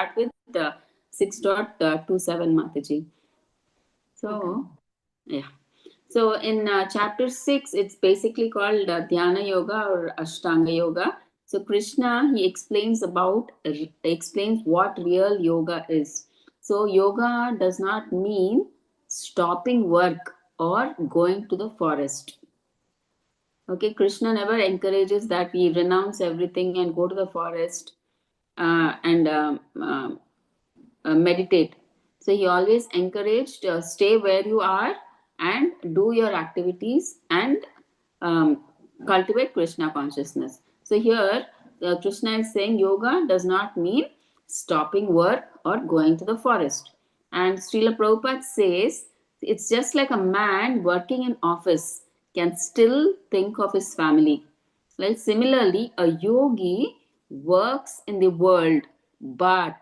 start with 6.27, Mataji. So, yeah. So in chapter 6, it's basically called Dhyana Yoga or Ashtanga Yoga. So Krishna, he explains what real yoga is. So yoga does not mean stopping work or going to the forest. Okay, Krishna never encourages that we renounce everything and go to the forest and meditate. So he always encouraged stay where you are and do your activities and cultivate Krishna consciousness. So here Krishna is saying yoga does not mean stopping work or going to the forest. And Srila Prabhupada says it's just like a man working in office can still think of his family. Well, similarly, a yogi works in the world but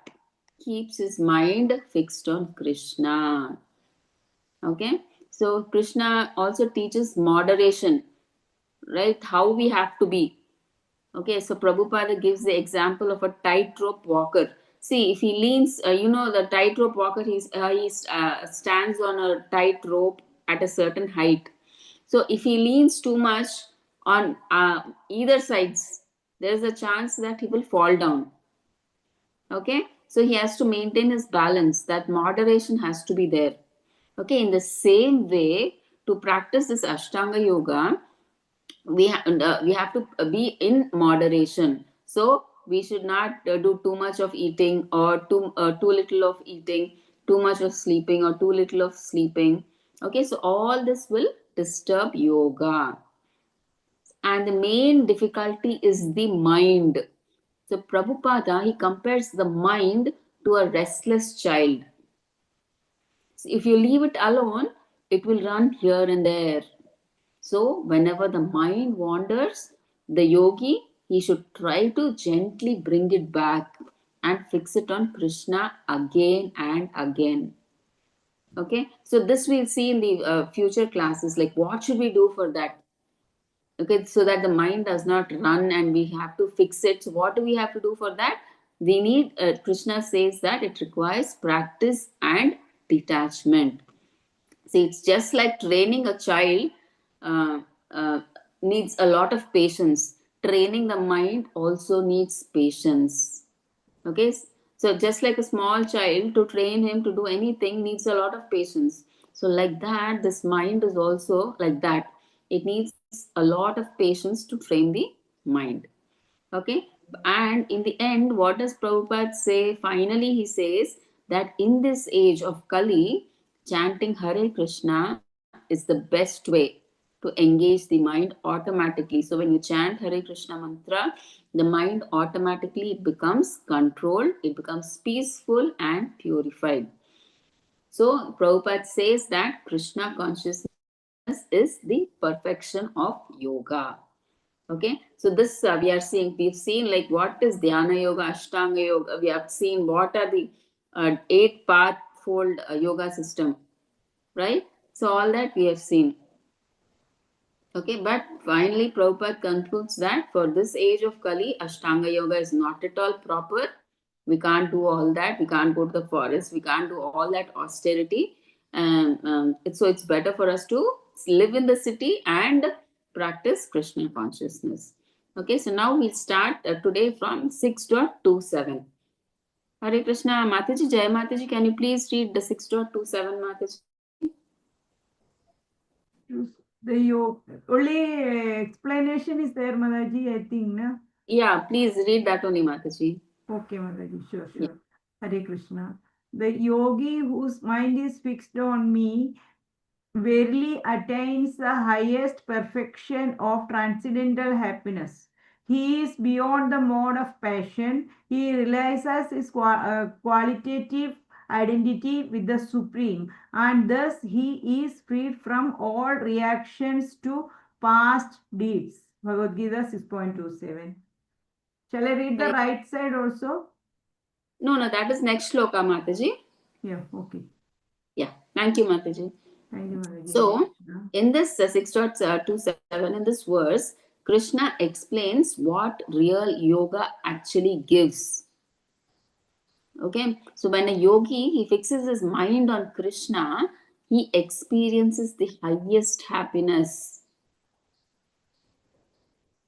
keeps his mind fixed on Krishna. Okay, so Krishna also teaches moderation, right? How we have to be. Okay, so Prabhupada gives the example of a tightrope walker. See, if he leans, the tightrope walker, he stands on a tight rope at a certain height. So if he leans too much on either sides, there is a chance that he will fall down. Okay, so he has to maintain his balance. That moderation has to be there. Okay, in the same way, to practice this Ashtanga Yoga, we have to be in moderation. So we should not do too much of eating or too little of eating, too much of sleeping or too little of sleeping. Okay, so all this will disturb yoga. And the main difficulty is the mind. So Prabhupada, he compares the mind to a restless child. So if you leave it alone, it will run here and there. So whenever the mind wanders, the yogi, he should try to gently bring it back and fix it on Krishna again and again. Okay, so this we'll see in the future classes, like what should we do for that? Okay, so that the mind does not run and we have to fix it. So what do we have to do for that? We need, Krishna says that it requires practice and detachment. See, it's just like training a child uh, uh, needs a lot of patience. Training the mind also needs patience. Okay, so just like a small child, to train him to do anything needs a lot of patience. So like that, this mind is also like that. It needs a lot of patience to train the mind. Okay, and in the end, what does Prabhupada say? Finally, he says that in this age of Kali, chanting Hare Krishna is the best way to engage the mind automatically. So when you chant Hare Krishna mantra, the mind automatically becomes controlled, it becomes peaceful and purified. So Prabhupada says that Krishna consciousness is the perfection of yoga. Okay, so this we've seen like what is Dhyana Yoga, Ashtanga Yoga. We have seen what are the 8 path-fold yoga system, right? So all that we have seen. Okay, but finally Prabhupada concludes that for this age of Kali, Ashtanga Yoga is not at all proper. We can't do all that. We can't go to the forest. We can't do all that austerity. And so it's better for us to live in the city and practice Krishna consciousness. Okay, so now we'll start today from 6.27. Hare Krishna. Mataji, Jai Mataji, can you please read the 6.27, Mataji? The only explanation is there, Mataji, I think. Na? Yeah, please read that only, Mataji. Okay, Mataji, sure. Yeah. Hare Krishna. The yogi whose mind is fixed on me verily attains the highest perfection of transcendental happiness. He is beyond the mode of passion. He realizes his qualitative identity with the Supreme, and thus he is freed from all reactions to past deeds. Bhagavad Gita 6.27. Shall I read the right side also? No, that is next shloka, Mataji. Yeah, okay. Yeah, thank you, Mataji. Thank you, Mataji. So, in this 6.27, in this verse, Krishna explains what real yoga actually gives. Okay, so when a yogi he fixes his mind on Krishna, he experiences the highest happiness,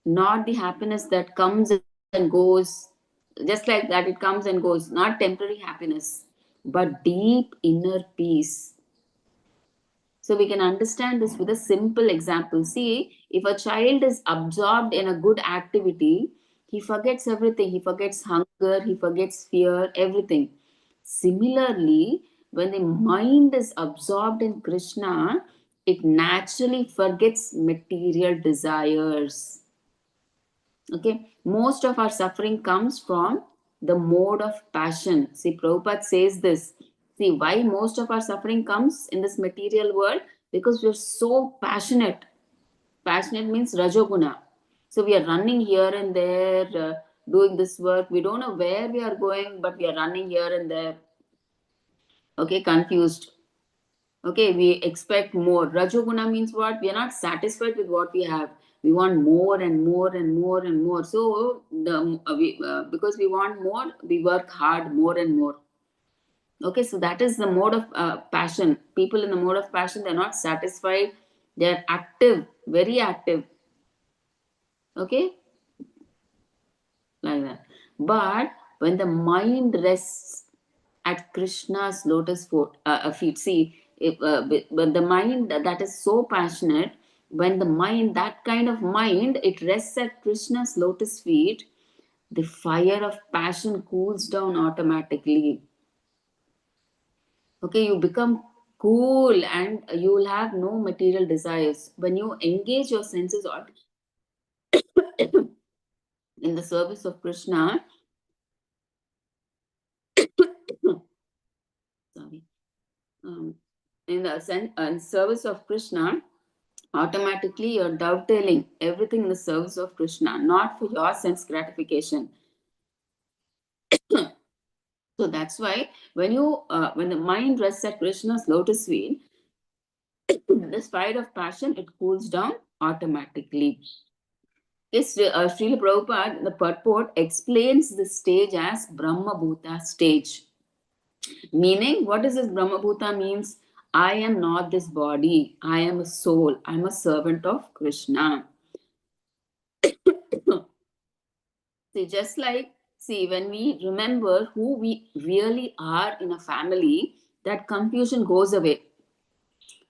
not the happiness that comes and goes, just like that it comes and goes, not temporary happiness, but deep inner peace. So we can understand this with a simple example. See, if a child is absorbed in a good activity, he forgets everything. He forgets hunger, he forgets fear, everything. Similarly, when the mind is absorbed in Krishna, it naturally forgets material desires. Okay, most of our suffering comes from the mode of passion. See, Prabhupada says this. See, why most of our suffering comes in this material world? Because we're so passionate. Passionate means Rajoguna. So we are running here and there, doing this work. We don't know where we are going, but we are running here and there. Okay, confused. Okay, we expect more. Rajoguna means what? We are not satisfied with what we have. We want more and more and more and more. So because we want more, we work hard more and more. Okay, so that is the mode of passion. People in the mode of passion, they're not satisfied. They're active, very active. Okay, like that. But when the mind rests at Krishna's feet, see, if, when the mind that is so passionate, when the mind, that kind of mind, it rests at Krishna's lotus feet, the fire of passion cools down automatically. Okay, you become cool and you will have no material desires. When you engage your senses in the service of Krishna, sorry, um, in service of Krishna, automatically you're dovetailing everything in the service of Krishna, not for your sense gratification. So that's why when the mind rests at Krishna's lotus feet, this fire of passion it cools down automatically. Yes, Srila Prabhupada, the purport explains this stage as Brahma Bhuta stage. Meaning, what does this Brahma Bhuta means? I am not this body. I am a soul. I am a servant of Krishna. See, just like, see, when we remember who we really are in a family, that confusion goes away,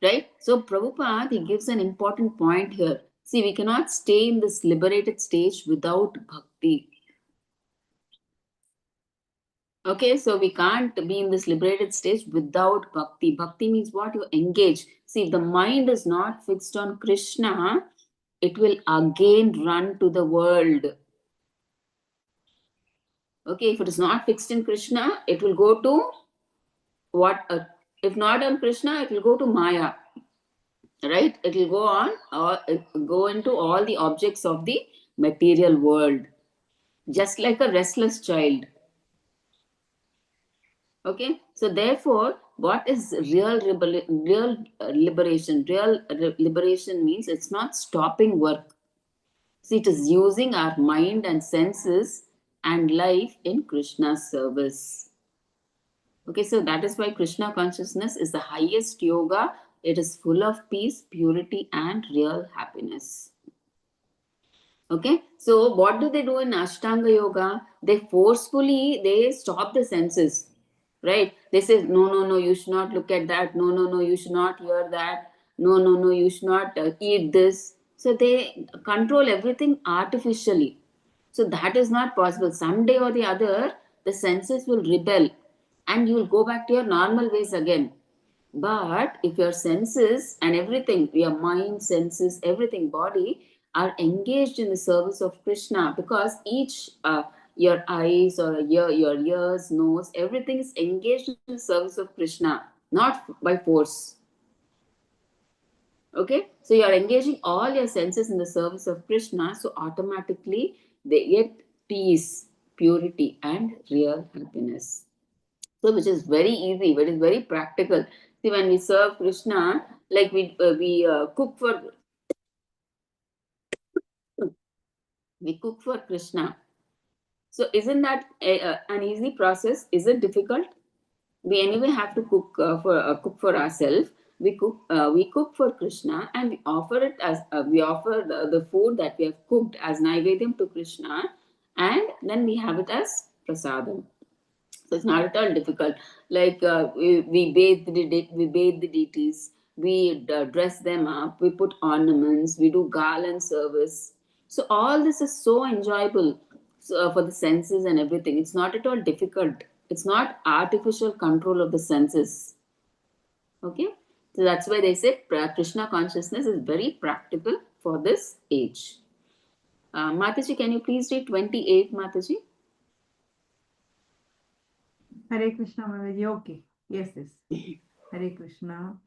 right? So, Prabhupada, he gives an important point here. See, we cannot stay in this liberated stage without bhakti. Okay, so we can't be in this liberated stage without bhakti. Bhakti means what? You engage. See, if the mind is not fixed on Krishna, it will again run to the world. Okay, if it is not fixed in Krishna, it will go to what? If not on Krishna, it will go to Maya, right? It will go on or go into all the objects of the material world, just like a restless child. Okay, so therefore, what is liberation? Liberation means it's not stopping work. See, it is using our mind and senses and life in Krishna's service. Okay, so that is why Krishna consciousness is the highest yoga. It is full of peace, purity, and real happiness. Okay, so what do they do in Ashtanga yoga? They forcefully they stop the senses, right? They say no, no, no, you should not look at that. No, no, no, you should not hear that. No, no, no, you should not eat this. So they control everything artificially. So that is not possible. Someday or the other, the senses will rebel, and you will go back to your normal ways again. But if your senses and everything, your mind, senses, everything, body, are engaged in the service of Krishna, because each your eyes or your ears, nose, everything is engaged in the service of Krishna, not by force. Okay, so you are engaging all your senses in the service of Krishna, so automatically they get peace, purity, and real happiness. So, which is very easy, but it's very practical. See, when we serve Krishna, like we cook for Krishna. So isn't that an easy process? Is it difficult? We anyway have to cook for ourselves. We cook for Krishna, and we offer it as we offer the food that we have cooked as naivedyam to Krishna, and then we have it as prasadam. So it's not at all difficult. Like we bathe the deities, we dress them up, we put ornaments, we do garland service. So all this is so enjoyable, for the senses and everything. It's not at all difficult. It's not artificial control of the senses. Okay, so that's why they say Krishna consciousness is very practical for this age. Mataji, can you please read 28, Mataji? Hare Krishna, Mataji. Okay. Yes, yes. Hare Krishna.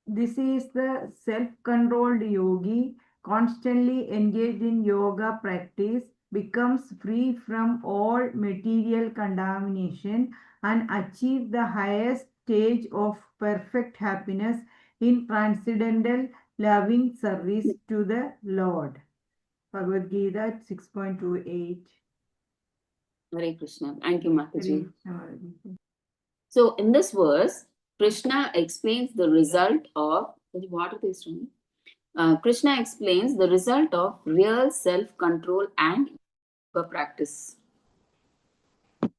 This is the self-controlled yogi, constantly engaged in yoga practice, becomes free from all material contamination and achieve the highest stage of perfect happiness in transcendental loving service to the Lord. Bhagavad Gita 6.28. Hare Krishna. Thank you, Hare Mataji. Krishna, Mataji. So in this verse, Krishna explains the result of what are they saying? Krishna explains the result of real self-control and yoga practice.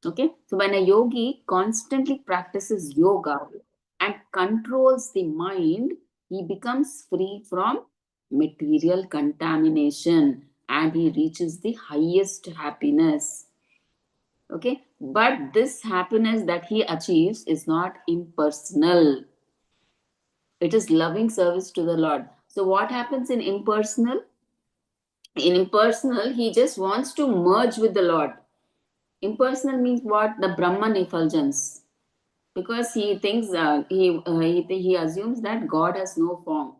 Okay, so when a yogi constantly practices yoga and controls the mind, he becomes free from material contamination and he reaches the highest happiness. Okay, but this happiness that he achieves is not impersonal. It is loving service to the Lord. So what happens in impersonal? In impersonal, he just wants to merge with the Lord. Impersonal means what? The Brahman effulgence. Because he thinks he assumes that God has no form.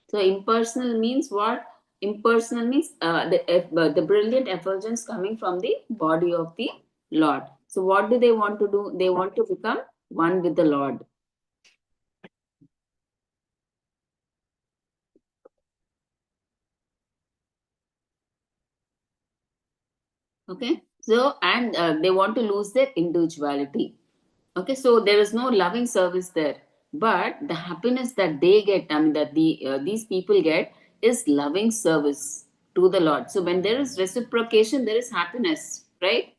So impersonal means what? Impersonal means the brilliant effulgence coming from the body of the Lord. So what do they want to do? They want to become one with the Lord. Okay. So and they want to lose their individuality. Okay, so there is no loving service there, but the happiness that they get, I mean that these people get, is loving service to the Lord. So when there is reciprocation, there is happiness, right?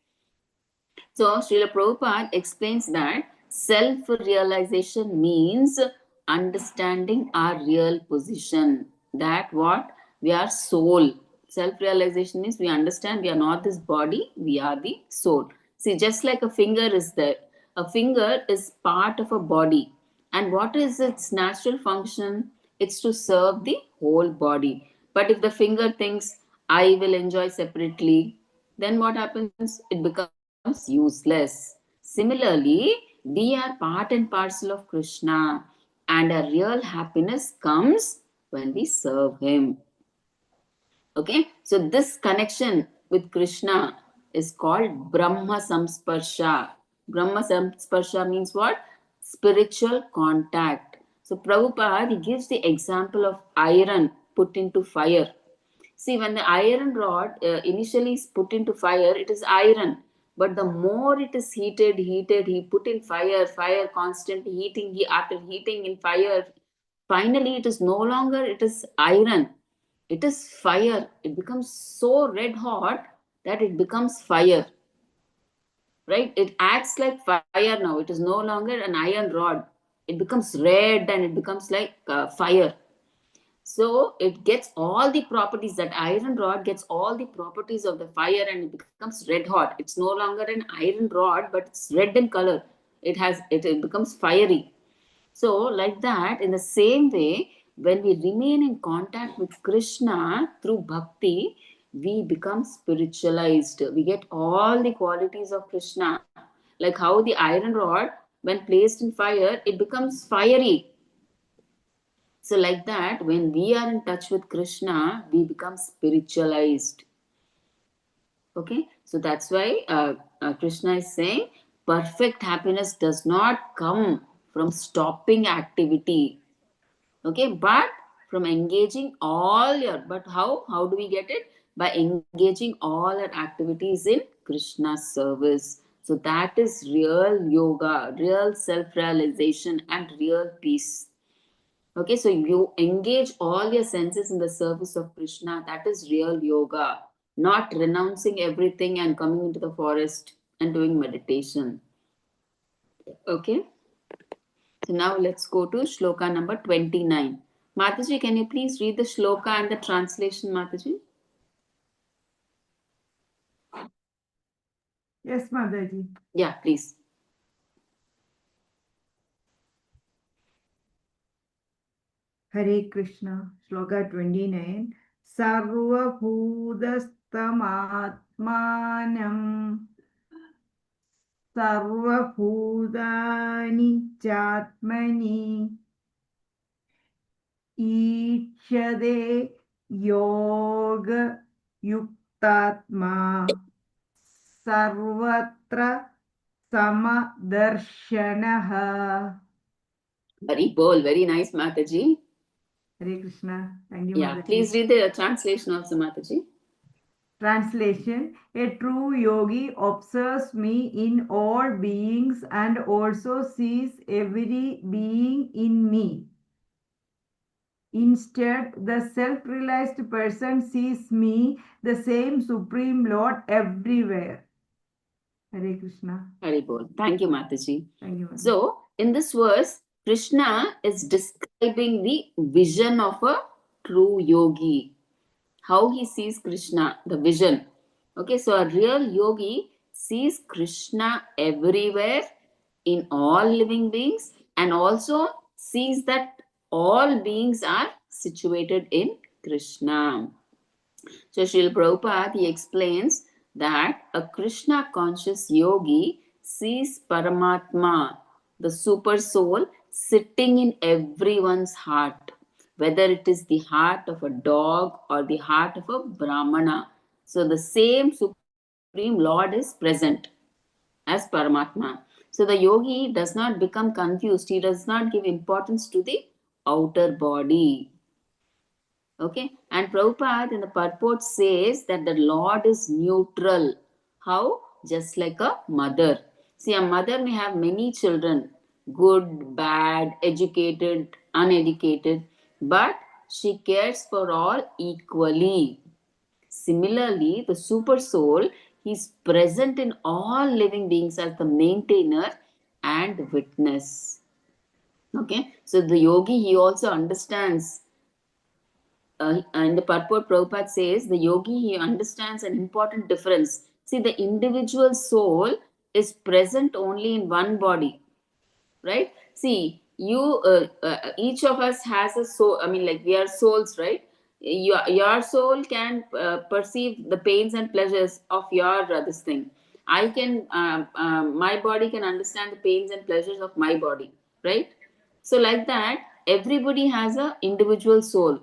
So Srila Prabhupada explains that self-realization means understanding our real position. That what? We are soul. Self-realization means we understand we are not this body, we are the soul. See, just like a finger is there. A finger is part of a body. And what is its natural function? It's to serve the whole body. But if the finger thinks, I will enjoy separately, then what happens? It becomes useless. Similarly, we are part and parcel of Krishna, and our real happiness comes when we serve Him. Okay, so this connection with Krishna is called Brahma Samsparsha. Brahma Samsparsha means what? Spiritual contact. So Prabhupada, he gives the example of iron put into fire. See, when the iron rod initially is put into fire, it is iron. But the more it is heated, he put in fire constantly heating, he after heating in fire, finally it is no longer, it is iron. It is fire. It becomes so red hot that it becomes fire, right? It acts like fire now. It is no longer an iron rod. It becomes red and it becomes like fire. So it gets all the properties, that iron rod gets all the properties of the fire and it becomes red hot. It's no longer an iron rod, but it's red in color. It becomes fiery. So, like that, in the same way, when we remain in contact with Krishna through bhakti, we become spiritualized. We get all the qualities of Krishna. Like how the iron rod, when placed in fire, it becomes fiery. So, like that, when we are in touch with Krishna, we become spiritualized. Okay, so that's why Krishna is saying perfect happiness does not come from stopping activity. Okay, but from engaging all your, but how do we get it? By engaging all our activities in Krishna's service. So that is real yoga, real self-realization, and real peace. Okay, so you engage all your senses in the service of Krishna. That is real yoga, not renouncing everything and coming into the forest and doing meditation. Okay, so now let's go to shloka number 29. Mataji, can you please read the shloka and the translation, Mataji? Yes, Mataji. Yeah, please. Hare Krishna, Shloka 29. Sarva Bhudastamatmanam Sarva Bhudani Chatmani Ishade Yoga Yuktatma Sarvatra Samadarshanaha. Very bold, very nice, Mataji. Hare Krishna. Thank you, Yeah, Mataji. please read the translation also, Mataji. Translation: a true yogi observes me in all beings and also sees every being in me. Instead, the self realized person sees me, the same Supreme Lord, everywhere. Hare Krishna. Very bold. Thank you, Mataji. Thank you, Mataji. So, in this verse, Krishna is describing the vision of a true yogi, how he sees Krishna, the vision. Okay, so a real yogi sees Krishna everywhere in all living beings and also sees that all beings are situated in Krishna. So Srila Prabhupada, he explains that a Krishna conscious yogi sees Paramatma, the super soul, sitting in everyone's heart, whether it is the heart of a dog or the heart of a Brahmana. So the same Supreme Lord is present as Paramatma. So the yogi does not become confused, he does not give importance to the outer body. Okay, and Prabhupada in the purport says that the Lord is neutral. How? Just like a mother. See, a mother may have many children, good, bad, educated, uneducated, but she cares for all equally. Similarly, the super soul is present in all living beings as the maintainer and witness. Okay, so the yogi he also understands and the purport Prabhupada says the yogi he understands an important difference. See, the individual soul is present only in one body, right? See, each of us has a soul. I mean, like we are souls, right? Your soul can perceive the pains and pleasures of your this thing. I can, my body can understand the pains and pleasures of my body, right? So, like that, everybody has a individual soul.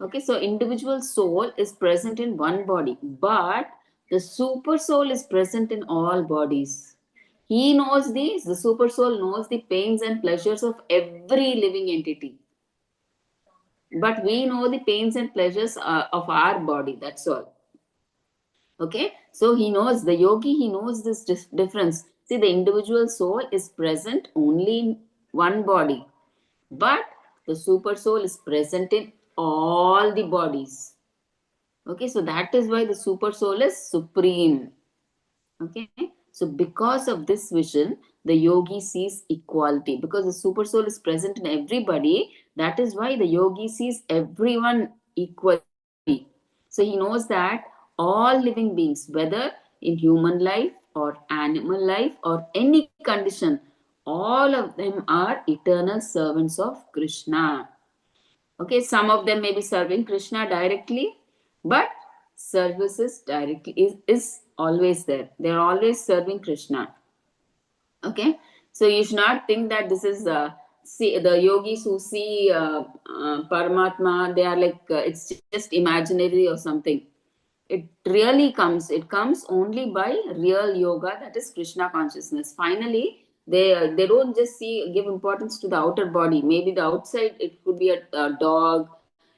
Okay, so individual soul is present in one body, but the super soul is present in all bodies. He knows these, the super soul knows the pains and pleasures of every living entity. But we know the pains and pleasures of our body, that's all. Okay, so he knows, the yogi, he knows this difference. See, the individual soul is present only in one body, but the super soul is present in all the bodies. Okay, so that is why the super soul is supreme. Okay, so because of this vision, the yogi sees equality because the super soul is present in everybody. That is why the yogi sees everyone equally. So he knows that all living beings, whether in human life or animal life or any condition, all of them are eternal servants of Krishna. Okay, some of them may be serving Krishna directly, but services directly is always there. They are always serving Krishna. Okay, so you should not think that this is see the yogis who see Paramatma. They are like it's just imaginary or something. It really comes. It comes only by real yoga, that is Krishna consciousness. Finally, they don't just see give importance to the outer body. Maybe the outside it could be a dog,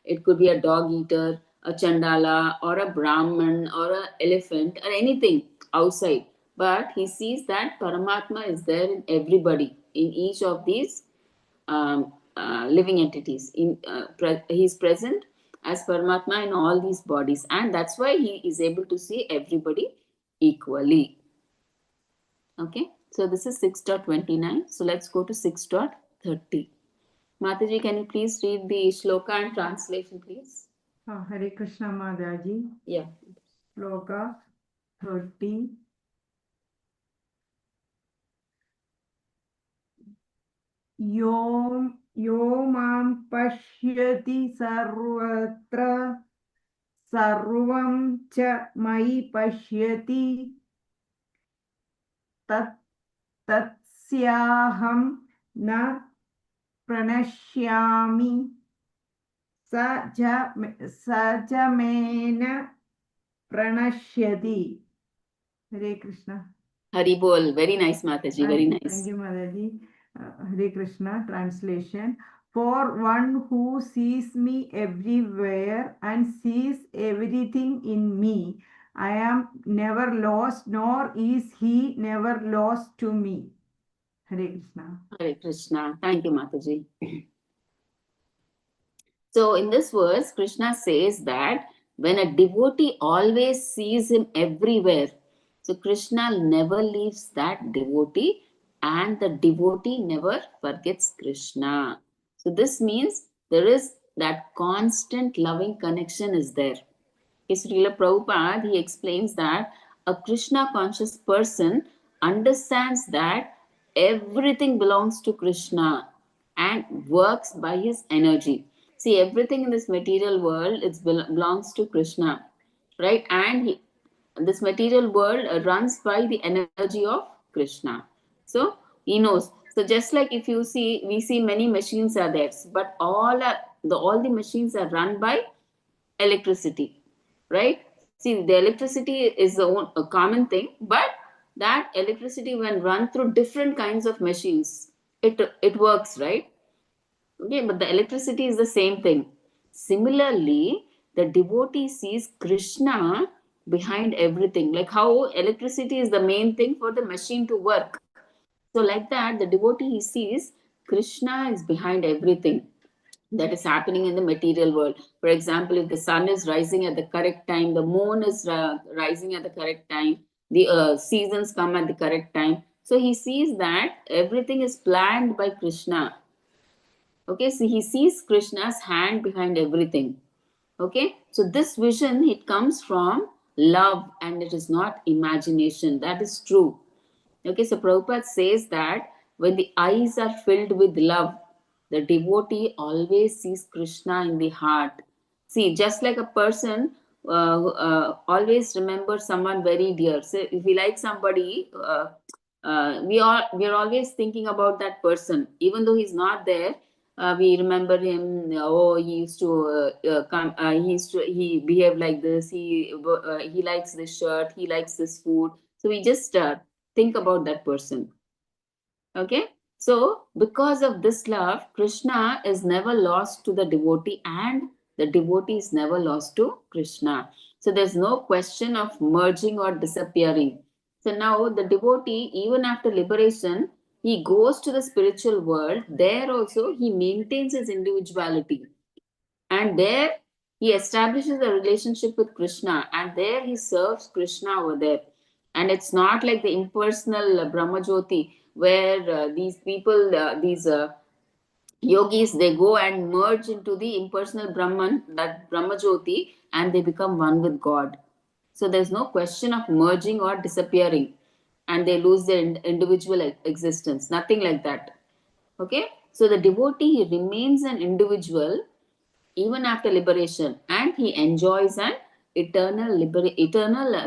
it could be a dog eater, a Chandala or a Brahman or an elephant or anything outside. But he sees that Paramatma is there in everybody, in each of these living entities. He is present as Paramatma in all these bodies, and that's why he is able to see everybody equally. Okay, so this is 6.29. So let's go to 6.30. Mataji, can you please read the shloka and translation, please? Hare Krishna Mataji. Yeah. Shloka 30. यो मां पश्यति सर्वत्र सर्वं च मयि पश्यति तस्याहं न प्रणश्यामि स च main प्रणश्यति. Hare Krishna. Hari Bol. Very nice, Mataji. Very nice. Thank you, Mataji. Hare Krishna. Translation. For one who sees me everywhere and sees everything in me, I am never lost, nor is he never lost to me. Hare Krishna. Hare Krishna. Thank you, Mataji. So in this verse, Krishna says that when a devotee always sees him everywhere, so Krishna never leaves that devotee and the devotee never forgets Krishna. So this means there is that constant loving connection is there. Srila Prabhupada, he explains that a Krishna conscious person understands that everything belongs to Krishna and works by his energy. See, everything in this material world belongs to Krishna, right? And this material world runs by the energy of Krishna. So he knows. So just like if you see, we see many machines are there, but all the machines are run by electricity, right? See, the electricity is a common thing, but that electricity when run through different kinds of machines, it works, right? Okay, but the electricity is the same thing. Similarly, the devotee sees Krishna behind everything, like how electricity is the main thing for the machine to work. So like that, the devotee, he sees Krishna is behind everything that is happening in the material world. For example, if the sun is rising at the correct time, the moon is rising at the correct time, the seasons come at the correct time. So he sees that everything is planned by Krishna. Okay, so he sees Krishna's hand behind everything. Okay, so this vision, it comes from love and it is not imagination. That is true. Okay, so Prabhupada says that when the eyes are filled with love, the devotee always sees Krishna in the heart. See, just like a person always remembers someone very dear. So if we like somebody, we are always thinking about that person, even though he's not there. We remember him. Oh, he used to come. He behaved like this. He likes this shirt. He likes this food. So we just think about that person. Okay, so because of this love, Krishna is never lost to the devotee and the devotee is never lost to Krishna. So there's no question of merging or disappearing. So now the devotee, even after liberation, he goes to the spiritual world. There also he maintains his individuality, and there he establishes a relationship with Krishna, and there he serves Krishna over there. And it's not like the impersonal Brahma Jyoti where these people, these yogis, they go and merge into the impersonal Brahman, that Brahma Jyoti, and they become one with God. So there's no question of merging or disappearing and they lose their individual existence. Nothing like that. Okay, so the devotee, he remains an individual even after liberation, and he enjoys an eternal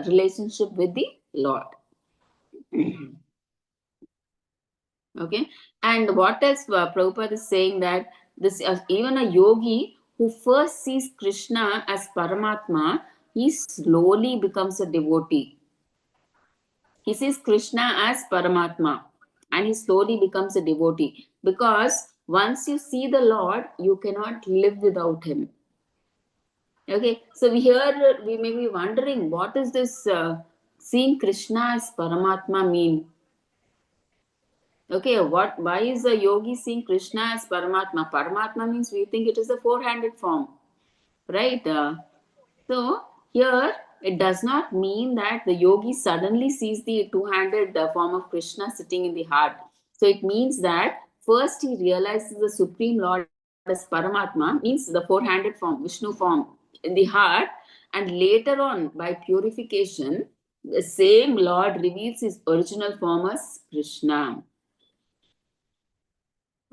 relationship with the Lord. Okay, and what else Prabhupada is saying, that this even a yogi who first sees Krishna as Paramatma, he slowly becomes a devotee. He sees Krishna as Paramatma and he slowly becomes a devotee, because once you see the Lord, you cannot live without him. Okay, so here we may be wondering, what is this seeing Krishna as Paramatma mean? Okay, why is a yogi seeing Krishna as Paramatma? Paramatma means we think it is a four-handed form, right? So here it does not mean that the yogi suddenly sees the two-handed form of Krishna sitting in the heart. So it means that first he realizes the Supreme Lord as Paramatma, means the four-handed form, Vishnu form in the heart, and later on by purification, the same Lord reveals his original form as Krishna.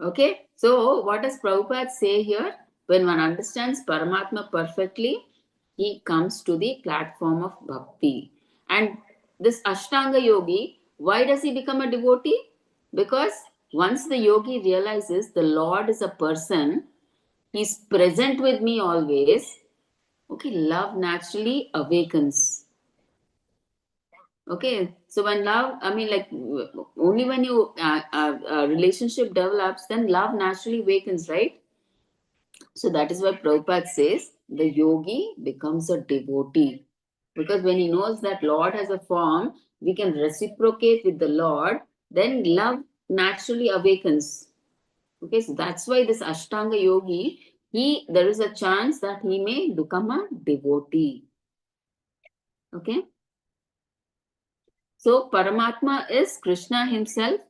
Okay, so what does Prabhupada say here? When one understands Paramatma perfectly, he comes to the platform of bhakti. And this Ashtanga yogi, why does he become a devotee? Because once the yogi realizes the Lord is a person, he's present with me always, okay, love naturally awakens. Okay, so when love, I mean, like only when you relationship develops, then love naturally awakens, right? So that is why Prabhupada says the yogi becomes a devotee, because when he knows that Lord has a form, we can reciprocate with the Lord. Then love naturally awakens. Okay, so that's why this Ashtanga yogi, there is a chance that he may become a devotee. Okay. So Paramatma is Krishna himself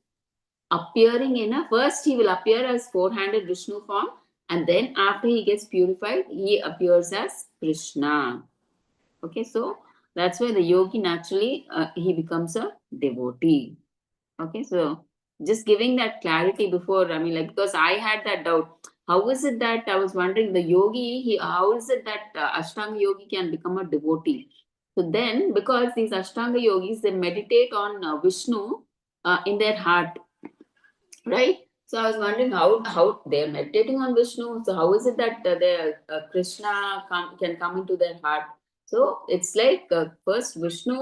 appearing in a, first he will appear as four-handed Vishnu form, and then after he gets purified, he appears as Krishna. Okay, so that's why the yogi naturally he becomes a devotee. Okay, so just giving that clarity before, I mean, like, because I had that doubt. How is it that I was wondering the yogi, how is it that Ashtanga yogi can become a devotee? So then, because these Ashtanga yogis, they meditate on Vishnu in their heart, right? So I was wondering how they're meditating on Vishnu. So how is it that their Krishna can come into their heart? So it's like first Vishnu,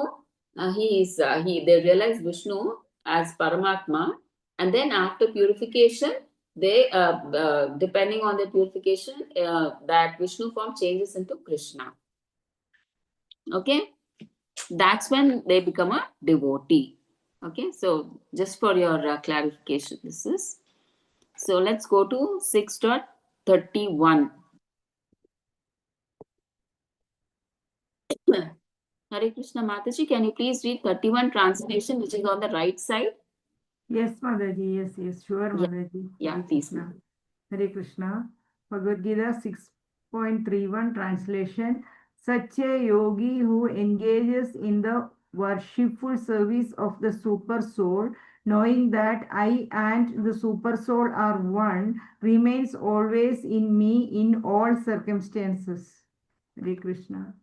they realize Vishnu as Paramatma, and then after purification, they depending on the purification, that Vishnu form changes into Krishna. Okay, that's when they become a devotee. Okay, so just for your clarification, this is. So let's go to 6.31. Hare Krishna Mataji, can you please read 31 translation, which is on the right side? Yes, Motherji. Yes, sure, Yeah, Motherji. yeah, Hare please. Krishna. Hare Krishna. Bhagavad Gita 6.31 translation. Such a yogi who engages in the worshipful service of the super soul, knowing that I and the super soul are one, remains always in me in all circumstances. Hare Krishna.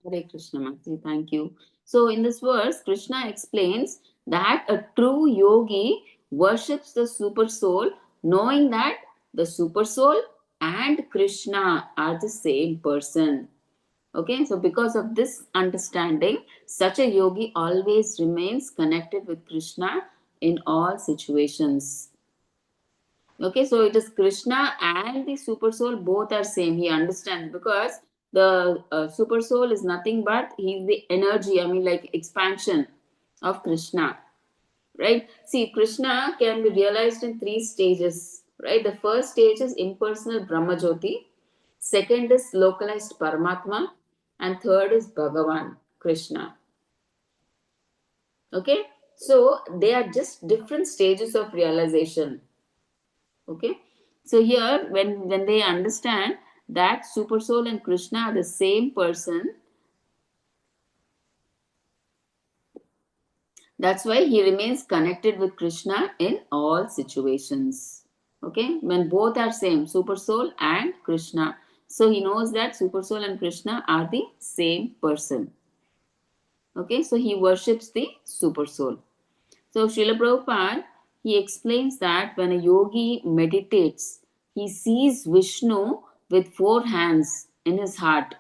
Hare Krishna Mataji, thank you. So in this verse, Krishna explains that a true yogi worships the super soul, knowing that the super soul and Krishna are the same person. Okay, so because of this understanding, such a yogi always remains connected with Krishna in all situations. Okay, so it is Krishna and the super soul both are same. He understands because the super soul is nothing but he is the energy, I mean, like expansion of Krishna, right? See, Krishna can be realized in three stages, right? The first stage is impersonal Brahma Jyoti, second is localized Paramatma, and third is Bhagavan, Krishna. Okay, so they are just different stages of realization. Okay, so here when they understand that super soul and Krishna are the same person, that's why he remains connected with Krishna in all situations. Okay, when both are same, super soul and Krishna, so he knows that super soul and Krishna are the same person. Okay, so he worships the super soul. So Srila Prabhupada, he explains that when a yogi meditates, he sees Vishnu with four hands in his heart,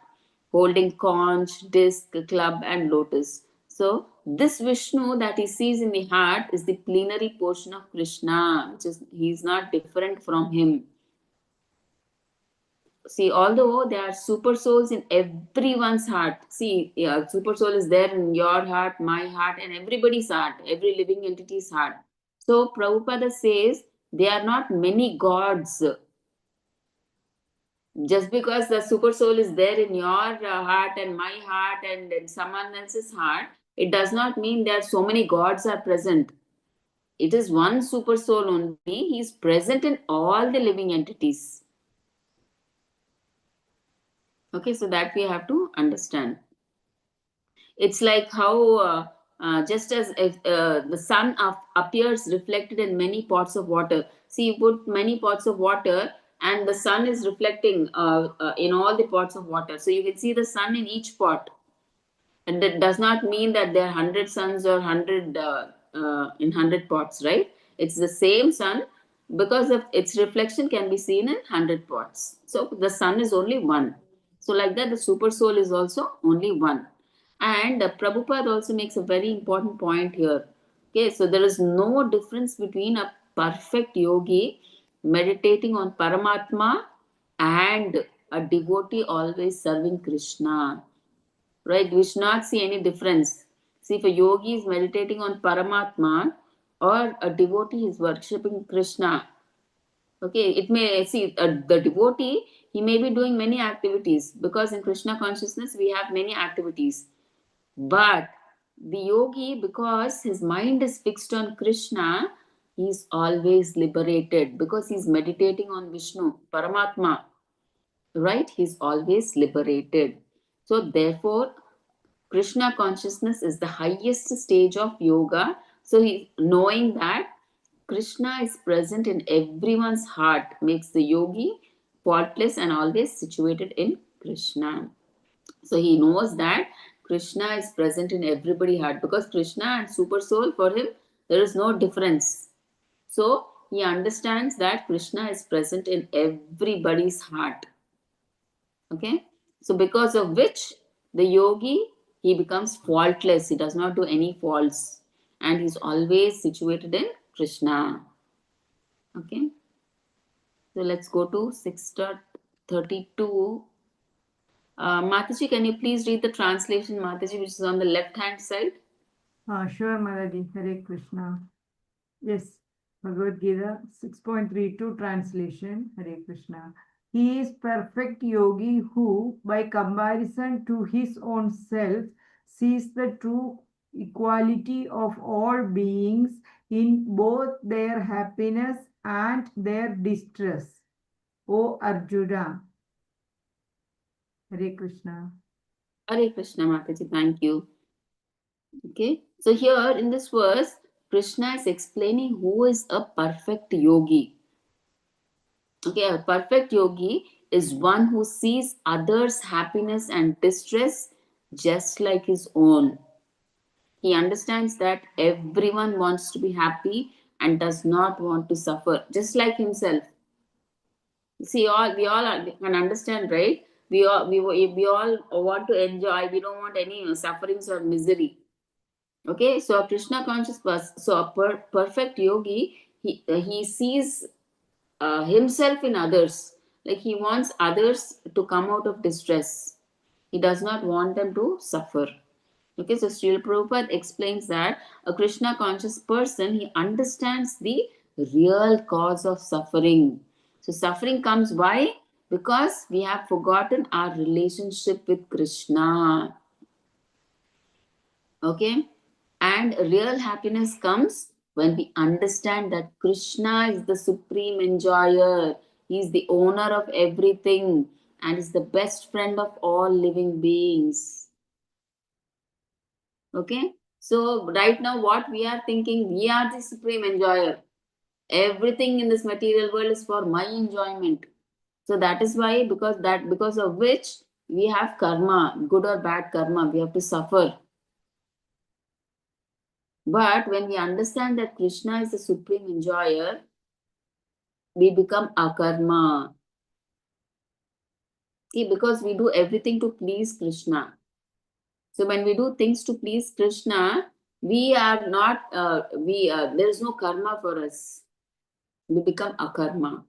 holding conch, disc, club, and lotus. So this Vishnu that he sees in the heart is the plenary portion of Krishna, which is he is not different from him. See, although there are super souls in everyone's heart, see, yeah, super soul is there in your heart, my heart, and everybody's heart, every living entity's heart. So Prabhupada says they are not many gods. Just because the super soul is there in your heart and my heart and in someone else's heart, it does not mean that so many gods are present. It is one super soul only. He is present in all the living entities. Okay, so that we have to understand. It's like how just as if, the sun appears reflected in many pots of water. See, you put many pots of water and the sun is reflecting in all the pots of water. So you can see the sun in each pot. And that does not mean that there are 100 suns or 100 in 100 pots, right? It's the same sun because of its reflection can be seen in 100 pots. So the sun is only one. So like that, the super soul is also only one. And Prabhupada also makes a very important point here. Okay, so there is no difference between a perfect yogi meditating on Paramatma and a devotee always serving Krishna. Right? We should not see any difference. See, if a yogi is meditating on Paramatma or a devotee is worshipping Krishna, okay, it may see the devotee, he may be doing many activities because in Krishna consciousness we have many activities. But the yogi, because his mind is fixed on Krishna, he is always liberated because he is meditating on Vishnu, Paramatma, right? He is always liberated. So, therefore, Krishna consciousness is the highest stage of yoga. So, knowing that Krishna is present in everyone's heart makes the yogi faultless and always situated in Krishna. So, he knows that Krishna is present in everybody's heart because Krishna and Super Soul for him there is no difference. So, he understands that Krishna is present in everybody's heart. Okay, so because of which the yogi he becomes faultless, he does not do any faults, and he's always situated in Krishna. Okay, so let's go to 6.32. Mataji, can you please read the translation, Mataji, which is on the left hand side? Sure, Marathi. Hare Krishna. Yes, Bhagavad Gita 6.32 translation. Hare Krishna. He is perfect yogi who, by comparison to his own self, sees the true equality of all beings in both their happiness and their distress. O Arjuna. Hare Krishna. Hare Krishna, Mataji, thank you. Okay, so here in this verse, Krishna is explaining who is a perfect yogi. Okay, a perfect yogi is one who sees others' happiness and distress just like his own. He understands that everyone wants to be happy and does not want to suffer, just like himself. See, we all can understand, right? We all want to enjoy. We don't want any sufferings or misery. Okay, so a Krishna conscious person, so a perfect yogi, he sees himself in others. Like he wants others to come out of distress. He does not want them to suffer. Okay, so Srila Prabhupada explains that a Krishna conscious person, he understands the real cause of suffering. So suffering comes why? Because we have forgotten our relationship with Krishna. Okay, and real happiness comes when we understand that Krishna is the supreme enjoyer, he is the owner of everything and is the best friend of all living beings. Okay, so right now what we are thinking, we are the supreme enjoyer, everything in this material world is for my enjoyment. So that is why, because of which we have karma, good or bad karma, we have to suffer. But when we understand that Krishna is the supreme enjoyer, we become akarma. See, because we do everything to please Krishna. So when we do things to please Krishna, we are not, there is no karma for us. We become akarma.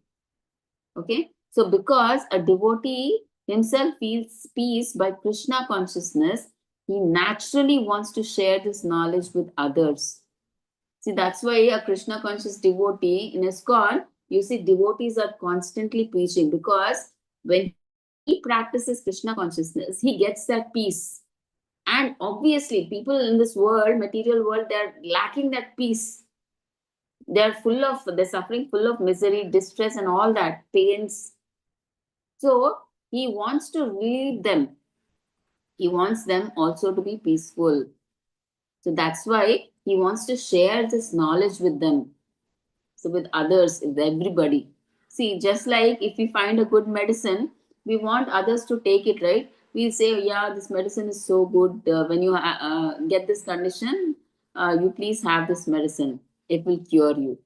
Okay? So, because a devotee himself feels peace by Krishna consciousness, he naturally wants to share this knowledge with others. See, that's why a Krishna conscious devotee in ISKCON, you see, devotees are constantly preaching, because when he practices Krishna consciousness, he gets that peace. And obviously, people in this world, material world, they're lacking that peace. They're suffering full of misery, distress, and all that, pains. So he wants to relieve them. He wants them also to be peaceful. So that's why he wants to share this knowledge with them. So with others, with everybody. See, just like if we find a good medicine, we want others to take it, right? We say, yeah, this medicine is so good. When you get this condition, you please have this medicine. It will cure you.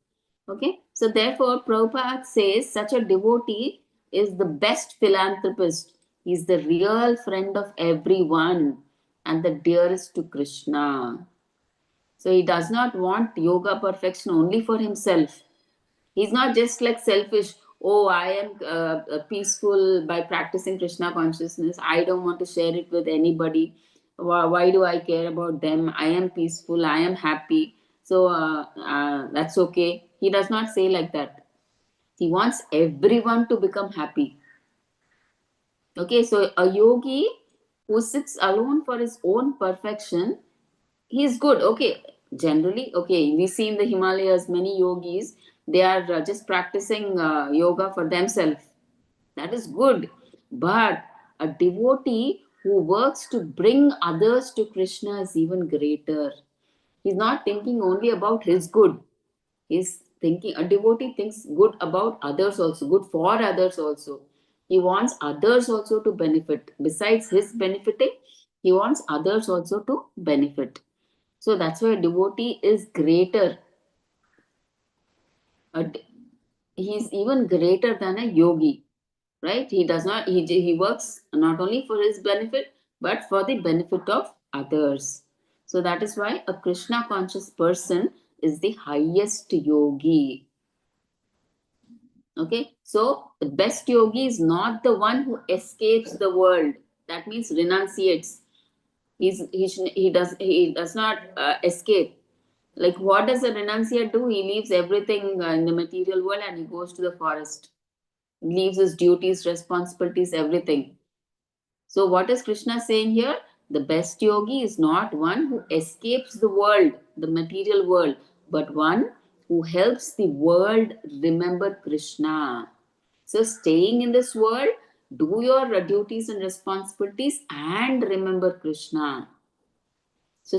Okay, so therefore, Prabhupada says such a devotee is the best philanthropist. He's the real friend of everyone and the dearest to Krishna. So he does not want yoga perfection only for himself. He's not just like selfish. Oh, I am peaceful by practicing Krishna consciousness. I don't want to share it with anybody. Why do I care about them? I am peaceful. I am happy. So that's okay. He does not say like that. He wants everyone to become happy. Okay, so a yogi who sits alone for his own perfection, he is good. Okay, generally, okay, we see in the Himalayas many yogis, they are just practicing yoga for themselves. That is good. But a devotee who works to bring others to Krishna is even greater. He's not thinking only about his good. He's thinking, a devotee thinks good about others also, good for others also. He wants others also to benefit. Besides his benefiting, he wants others also to benefit. So that's why a devotee is greater. A d- he's even greater than a yogi, right? He does not, he works not only for his benefit, but for the benefit of others. So that is why a Krishna conscious person is the highest yogi. Okay, so the best yogi is not the one who escapes the world. That means renunciates. He does not escape. Like, what does a renunciate do? He leaves everything in the material world and he goes to the forest. He leaves his duties, responsibilities, everything. So what is Krishna saying here? The best yogi is not one who escapes the world, the material world, but one who helps the world remember Krishna. So staying in this world, do your duties and responsibilities and remember Krishna. So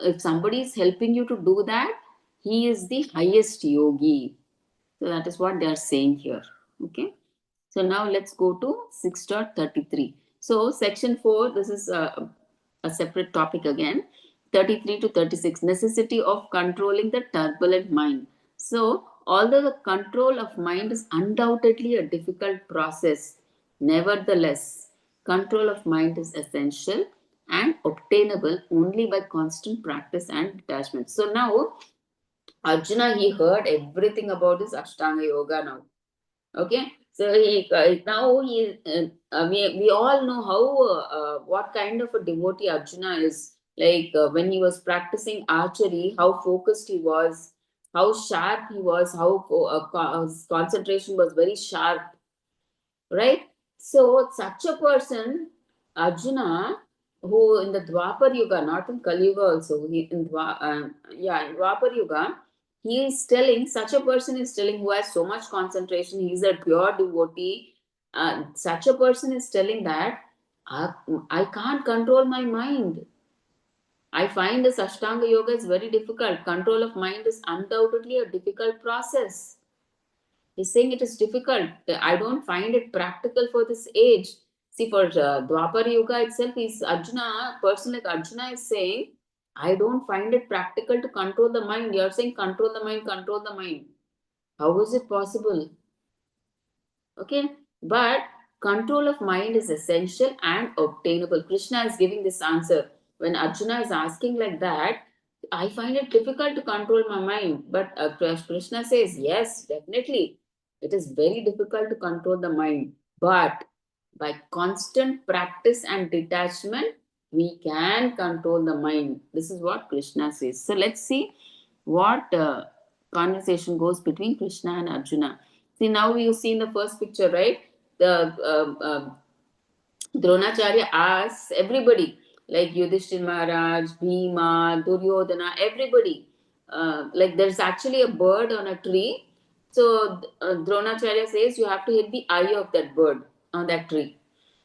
if somebody is helping you to do that, he is the highest yogi. So that is what they are saying here. Okay. So now let's go to 6.33. So section 4, this is a separate topic again. 33 to 36, necessity of controlling the turbulent mind. So although the control of mind is undoubtedly a difficult process, nevertheless, control of mind is essential and obtainable only by constant practice and detachment. So now Arjuna, he heard everything about this Ashtanga Yoga now. Okay, so we all know how what kind of a devotee Arjuna is. Like when he was practicing archery, how focused he was, how sharp he was, how his concentration was very sharp, right? So such a person, Arjuna, who in the Dwapar Yuga, not in Kali Yuga also, in Dwapar Yuga, he is telling, such a person is telling who has so much concentration, he is a pure devotee. Such a person is telling that I, I can't control my mind. I find this Ashtanga Yoga is very difficult. Control of mind is undoubtedly a difficult process. He's saying it is difficult. I don't find it practical for this age. See, for Dwapar Yuga itself, is Arjuna, a person like Arjuna is saying, I don't find it practical to control the mind. You're saying control the mind, control the mind. How is it possible? Okay, but control of mind is essential and obtainable. Krishna is giving this answer. When Arjuna is asking like that, I find it difficult to control my mind. But Krishna says, yes, definitely. It is very difficult to control the mind, but by constant practice and detachment, we can control the mind. This is what Krishna says. So let's see what conversation goes between Krishna and Arjuna. See, now you see in the first picture, right? The Dronacharya asks everybody, like Yudhishthir Maharaj, Bhima, Duryodhana, everybody. Like there's actually a bird on a tree. So Dronacharya says you have to hit the eye of that bird on that tree.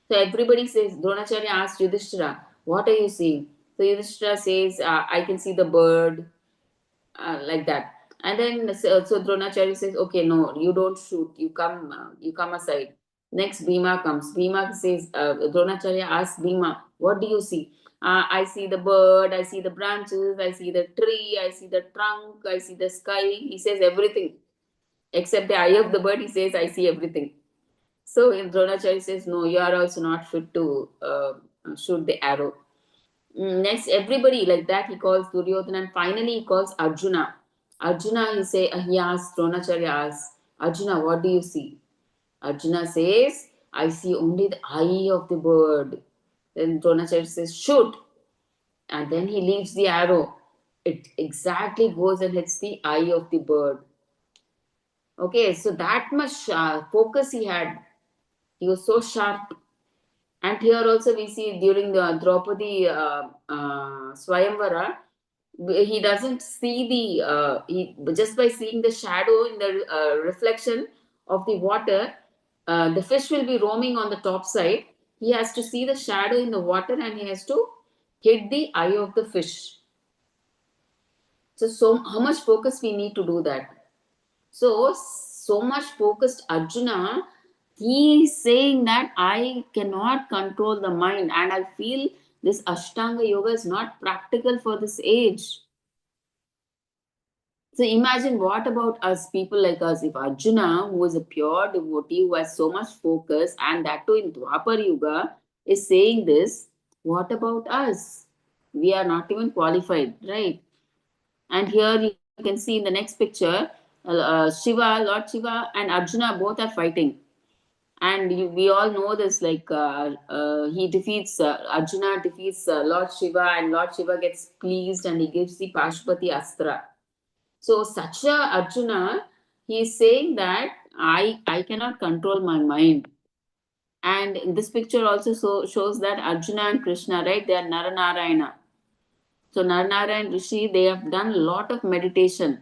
So everybody says, Dronacharya asks Yudhishthira, what are you seeing? So Yudhishthira says, I can see the bird, like that. And then so Dronacharya says, okay, no, you don't shoot. You come aside. Next, Bhima comes. Bhima says, Dronacharya asks Bhima, what do you see? I see the bird, I see the branches, I see the tree, I see the trunk, I see the sky. He says everything. Except the eye of the bird, he says, I see everything. So Dronacharya says, no, you are also not fit to shoot the arrow. Next, everybody like that, he calls Duryodhana, and finally he calls Arjuna. Arjuna, he asks, Dronacharya asks, Arjuna, what do you see? Arjuna says, I see only the eye of the bird. Then Dronacharya says, shoot. And then he leaves the arrow. It exactly goes and hits the eye of the bird. Okay, so that much focus he had. He was so sharp. And here also we see during the Draupadi Swayamvara, he doesn't see he just by seeing the shadow in the reflection of the water, the fish will be roaming on the top side. He has to see the shadow in the water and he has to hit the eye of the fish. So how much focus we need to do that? So much focused Arjuna, he is saying that I cannot control the mind, and I feel this Ashtanga Yoga is not practical for this age. So imagine what about us, people like us, if Arjuna, who is a pure devotee, who has so much focus, and that too in Dwapar Yuga, is saying this, what about us? We are not even qualified, right? And here you can see in the next picture, Shiva, Lord Shiva, and Arjuna both are fighting. And we all know this, like he defeats, Arjuna defeats Lord Shiva, and Lord Shiva gets pleased and he gives the Pashupati Astra. So, such a Arjuna, he is saying that I cannot control my mind. And this picture also shows that Arjuna and Krishna, right, they are Naranarayana. So, Naranarayana Rishi, they have done a lot of meditation,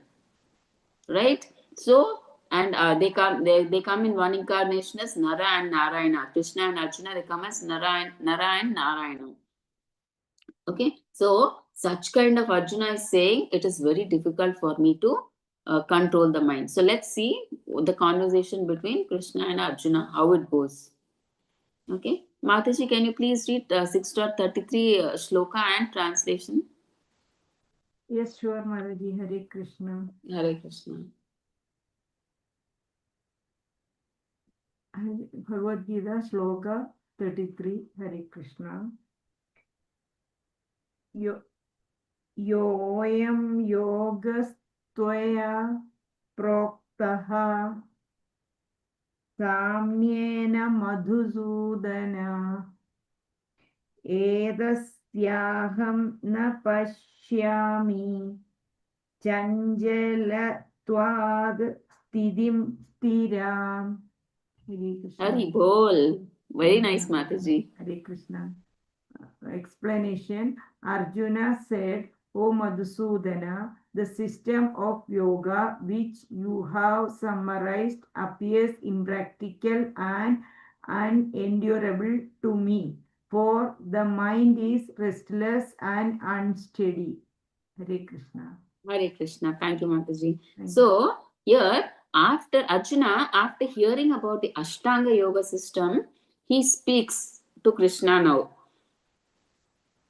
right? So, and they come in one incarnation as Nara and Narayana. Krishna and Arjuna, they come as Nara and Narayana. Okay, so such kind of Arjuna is saying it is very difficult for me to control the mind. So let's see the conversation between Krishna and Arjuna, how it goes. Okay, Mataji, can you please read 6.33 shloka and translation? Yes, sure, Mataji. Hare Krishna. Hare Krishna. Bhagavad Gita, Shloka 33, Hare Krishna. Yoyam yogastvaya proktaha samyena madhusudana edasyaham na pashyami chanjalatvad sthidim sthiram. Hare Krishna. Hari Bol. Very nice, Mataji. Hare Krishna. Explanation. Arjuna said, O Madhusudana, the system of yoga which you have summarized appears impractical and unendurable to me, for the mind is restless and unsteady. Hare Krishna. Hare Krishna. Thank you, Mataji. So, here, after Arjuna, after hearing about the Ashtanga Yoga system, he speaks to Krishna now.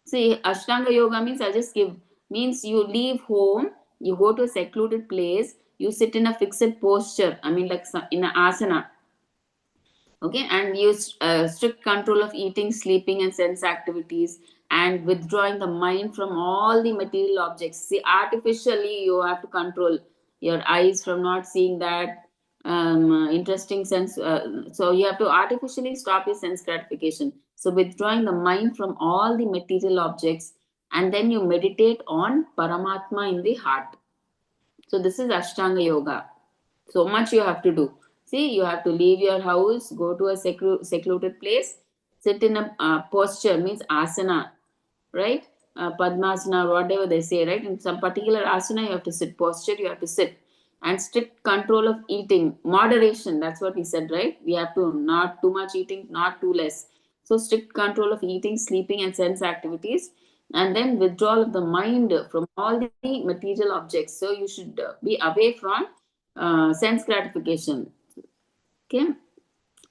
See, Ashtanga Yoga means means you leave home, you go to a secluded place, you sit in a fixed posture, I mean like in an asana. Okay, and use strict control of eating, sleeping, and sense activities, and withdrawing the mind from all the material objects. See, artificially, you have to control your eyes from not seeing that, interesting sense. So you have to artificially stop your sense gratification. So withdrawing the mind from all the material objects, and then you meditate on Paramatma in the heart. So this is Ashtanga Yoga. So much you have to do. See, you have to leave your house, go to a secluded place, sit in a posture, means asana, right? Padmasana, whatever they say, right? In some particular asana, you have to sit posture, you have to sit. And strict control of eating, moderation, that's what we said, right? We have to not too much eating, not too less. So, strict control of eating, sleeping, and sense activities. And then withdrawal of the mind from all the material objects. So, you should be away from sense gratification. Okay,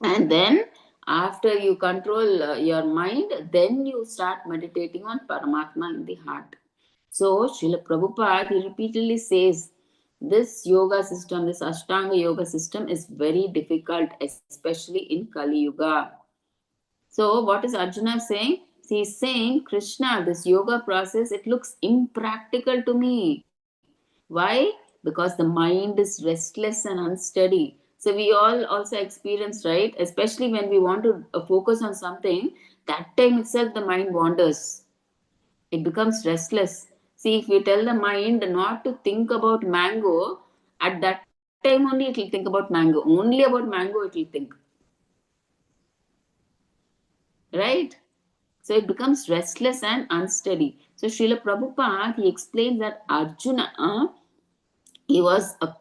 and then after you control your mind, then you start meditating on Paramatma in the heart. So Srila Prabhupada, he repeatedly says this yoga system, this Ashtanga yoga system is very difficult, especially in Kali Yuga. So what is Arjuna saying? He is saying, Krishna, this yoga process, it looks impractical to me. Why? Because the mind is restless and unsteady. So we all also experience, right? Especially when we want to focus on something, that time itself the mind wanders. It becomes restless. See, if we tell the mind not to think about mango, at that time only it will think about mango. Only about mango it will think. Right? So it becomes restless and unsteady. So Srila Prabhupada, he explains that Arjuna, he was a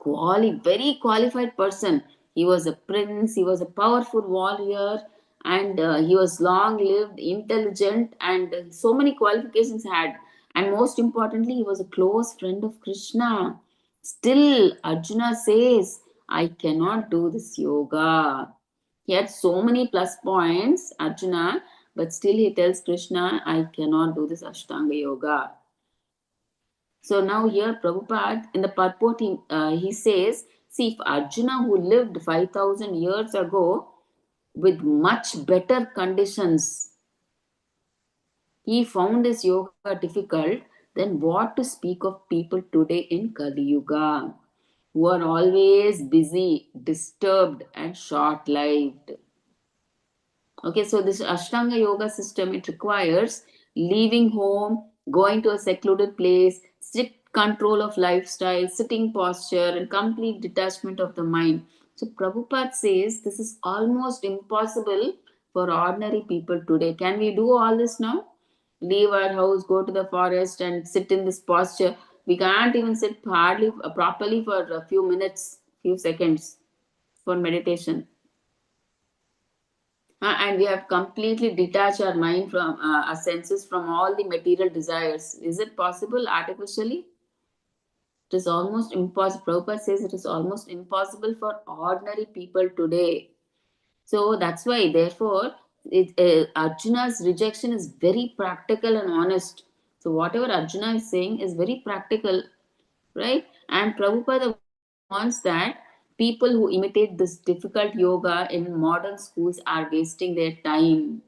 very qualified person. He was a prince, he was a powerful warrior, and he was long lived, intelligent, and so many qualifications had. And most importantly, he was a close friend of Krishna. Still, Arjuna says, I cannot do this yoga. He had so many plus points, Arjuna, but still he tells Krishna, I cannot do this Ashtanga yoga. So now here Prabhupada in the purport he says, see, if Arjuna who lived 5,000 years ago with much better conditions, he found his yoga difficult, then what to speak of people today in Kali Yuga, who are always busy, disturbed and short-lived. Okay, so this Ashtanga yoga system, it requires leaving home, going to a secluded place, strict control of lifestyle, sitting posture, and complete detachment of the mind. So Prabhupada says this is almost impossible for ordinary people today. Can we do all this now? Leave our house, go to the forest, and sit in this posture. We can't even sit hardly properly for a few minutes, few seconds for meditation. And we have completely detached our mind from our senses from all the material desires. Is it possible artificially? It is almost impossible. Prabhupada says it is almost impossible for ordinary people today. So that's why, therefore, Arjuna's rejection is very practical and honest. So whatever Arjuna is saying is very practical, right? And Prabhupada wants that people who imitate this difficult yoga in modern schools are wasting their time.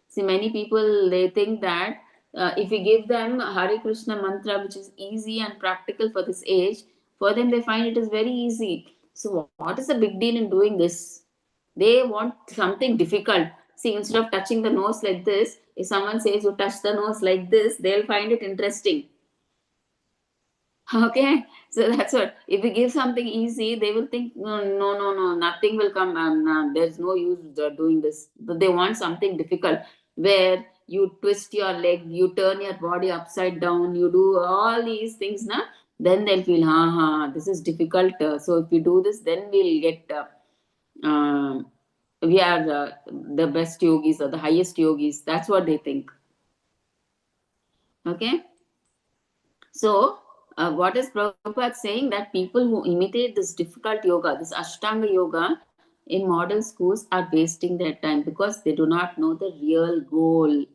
See, many people, they think that if we give them Hare Krishna mantra, which is easy and practical for this age, for them they find it is very easy. So what is the big deal in doing this? They want something difficult. See, instead of touching the nose like this, if someone says you touch the nose like this, they'll find it interesting. Okay, so that's what. If we give something easy, they will think, no, no, no, no, nothing will come. There's no use doing this. But they want something difficult where you twist your leg, you turn your body upside down, you do all these things. Now, then they'll feel, this is difficult. So if we do this, then we'll get. Uh, we are the best yogis or the highest yogis. That's what they think. Okay. So, what is Prabhupada saying? That people who imitate this difficult yoga, this Ashtanga yoga in modern schools are wasting their time because they do not know the real goal.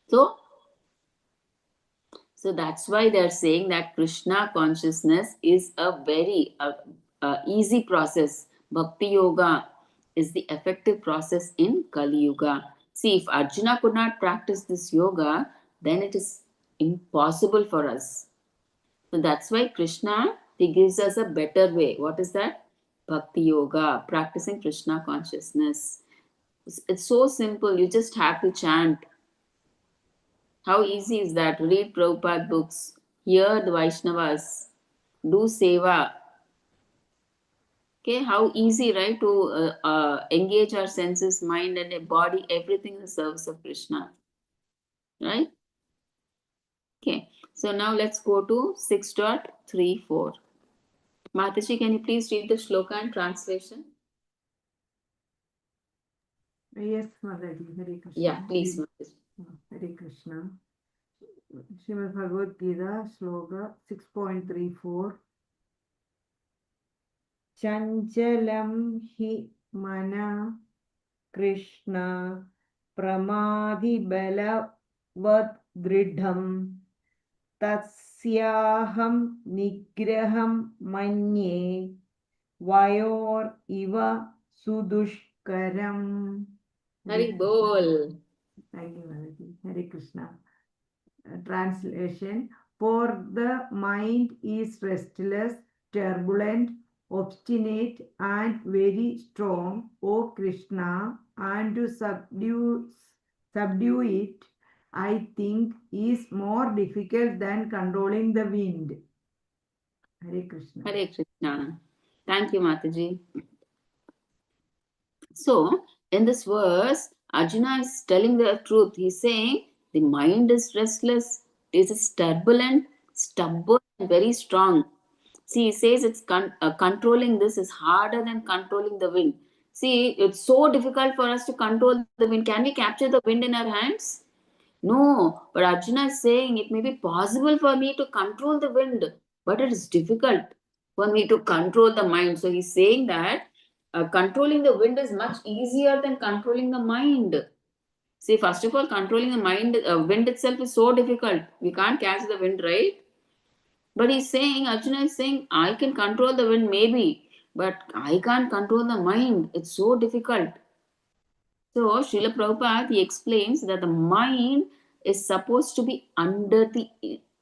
So, so that's why they're saying that Krishna consciousness is a very easy process. Bhakti yoga is the effective process in Kali Yuga. See, if Arjuna could not practice this yoga, then it is impossible for us. So that's why Krishna, he gives us a better way. What is that? Bhakti Yoga, practicing Krishna consciousness. It's so simple. You just have to chant. How easy is that? Read Prabhupada books, hear the Vaishnavas, do Seva. Okay, how easy, right, to engage our senses, mind, and body, everything in the service of Krishna, right? Okay, so now let's go to 6.34. Mataji, can you please read the shloka and translation? Yes, Mataji. Hare Krishna. Yeah, please, Mataji. Hare Krishna. Srimad Bhagavad Gita, Shloka 6.34. Chanchalam hi mana Krishna pramadi balavad dridham tasyaham nigraham manye vayor iva sudushkaram. Hari Bol. Thank you, Mataji. Hare Krishna. Translation: for the mind is restless, turbulent, obstinate, and very strong, O Krishna, and to subdue it, I think, is more difficult than controlling the wind. Hare Krishna. Hare Krishna. Thank you, Mataji. So, in this verse, Arjuna is telling the truth. He's saying the mind is restless, it is turbulent, stubborn, and very strong. See, he says it's controlling this is harder than controlling the wind. See, it's so difficult for us to control the wind. Can we capture the wind in our hands? No, but Arjuna is saying it may be possible for me to control the wind, but it is difficult for me to control the mind. So he's saying that controlling the wind is much easier than controlling the mind. See, first of all, controlling the mind, wind itself is so difficult. We can't catch the wind, right? But he's saying, Arjuna is saying, I can control the wind maybe, but I can't control the mind. It's so difficult. So, Srila Prabhupada, he explains that the mind is supposed to be under the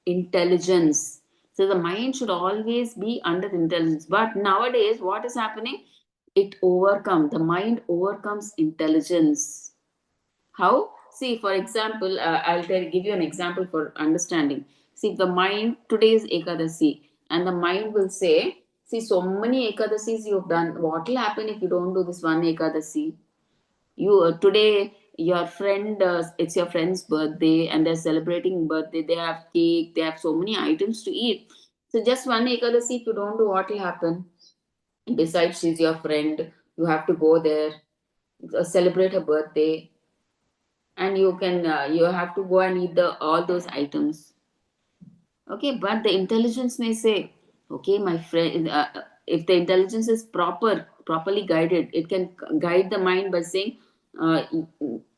intelligence. So, the mind should always be under the intelligence. But nowadays, what is happening? The mind overcomes intelligence. How? See, for example, give you an example for understanding. See, the mind, today is Ekadasi, and the mind will say, see, so many Ekadasis you've done. What will happen if you don't do this one Ekadasi? You today your friend it's your friend's birthday and they're celebrating birthday, they have cake, they have so many items to eat. So just one ekadasi, if you don't do, what will happen? Besides, she's your friend, you have to go there, celebrate her birthday, and you have to go and eat the all those items. Okay, but the intelligence may say, okay, my friend, if the intelligence is properly guided, it can guide the mind by saying,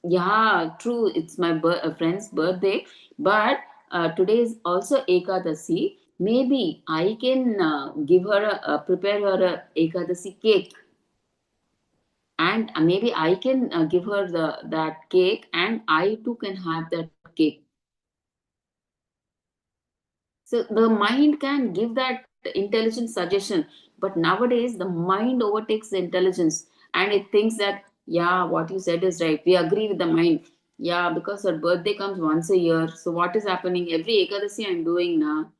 yeah, true, it's my friend's birthday, but today is also Ekadasi. Maybe I can prepare her a Ekadasi cake, and maybe I can give her that cake, and I too can have that cake. So the mind can give that intelligent suggestion, but nowadays the mind overtakes the intelligence and it thinks that, yeah, what you said is right. We agree with the mind. Yeah, because her birthday comes once a year. So what is happening? Every Ekadasi I'm doing now.